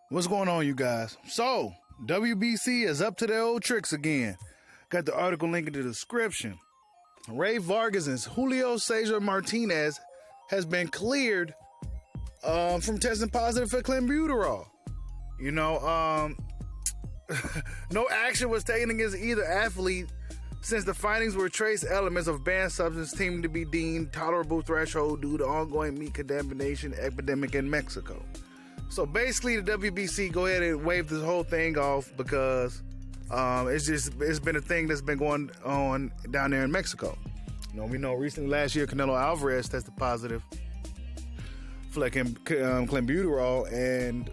What's going on, you guys? So, WBC is up to their old tricks again. Got the article link in the description. Rey Vargas and Julio Cesar Martinez has been cleared from testing positive for Clenboutural. You know, no action was taken against either athlete since the findings were trace elements of banned substance seeming to be deemed tolerable threshold due to ongoing meat contamination epidemic in Mexico. So basically, the WBC go ahead and wave this whole thing off because it's been a thing that's been going on down there in Mexico. You know, we know recently last year Canelo Alvarez tested positive for Clenboutural, and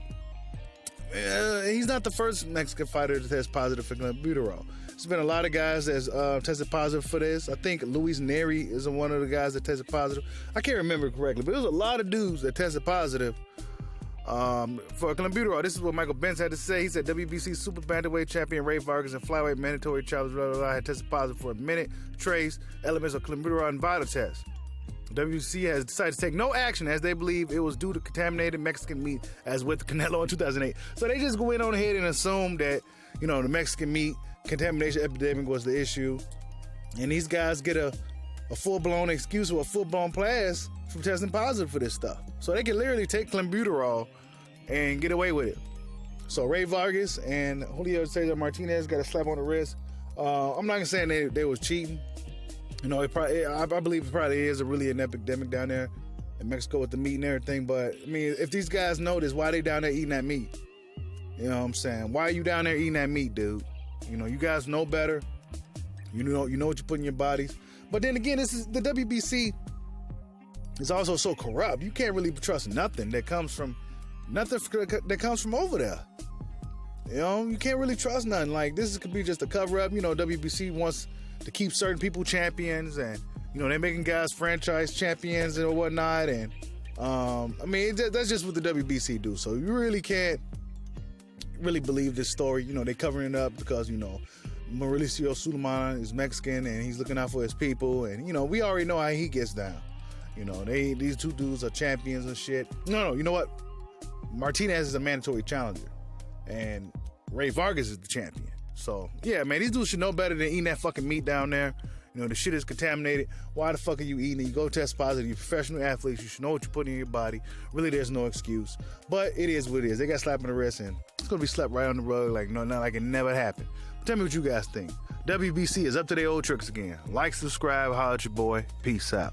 he's not the first Mexican fighter to test positive for Clenboutural. There's been a lot of guys that's tested positive for this. I think Luis Neri is one of the guys that tested positive. I can't remember correctly, but there's a lot of dudes that tested positive for Clenboutural. This is what Michael Benz had to say. He said WBC super bantamweight champion Rey Vargas and flyweight mandatory challenge had tested positive for a minute trace elements of Clenboutural and vital tests. WBC has decided to take no action as they believe it was due to contaminated Mexican meat, as with Canelo in 2008. So they just went on ahead and assumed that, you know, the Mexican meat contamination epidemic was the issue, and these guys get a full-blown excuse or a full-blown pass from testing positive for this stuff. So they can literally take Clenboutural and get away with it. So Rey Vargas and Julio Cesar Martinez got a slap on the wrist. I'm not gonna say they was cheating. You know, I believe it probably is a really an epidemic down there in Mexico with the meat and everything. But I mean, if these guys know this, why they down there eating that meat? You know what I'm saying? Why are you down there eating that meat, dude? You know, you guys know better. You know what you put in your bodies. But then again, this is the WBC is also so corrupt. You can't really trust nothing that comes from over there. You know, you can't really trust nothing. Like, this could be just a cover up. You know, WBC wants to keep certain people champions, and you know they're making guys franchise champions and whatnot. And I mean, that's just what the WBC do. So you really can't really believe this story. You know, they covering it up because, you know, Mauricio Suleiman is Mexican and he's looking out for his people, and you know we already know how he gets down. You know, these two dudes are champions and shit. No, you know what? Martinez is a mandatory challenger, and Rey Vargas is the champion. So yeah, man, these dudes should know better than eating that fucking meat down there. You know, the shit is contaminated. Why the fuck are you eating it? You go test positive. You're professional athletes. You should know what you're putting in your body. Really, there's no excuse. But it is what it is. They got slapped in the wrist, and it's gonna be slapped right on the rug like not like it never happened. Tell me what you guys think. WBC is up to their old tricks again. Like, subscribe, holler at your boy. Peace out.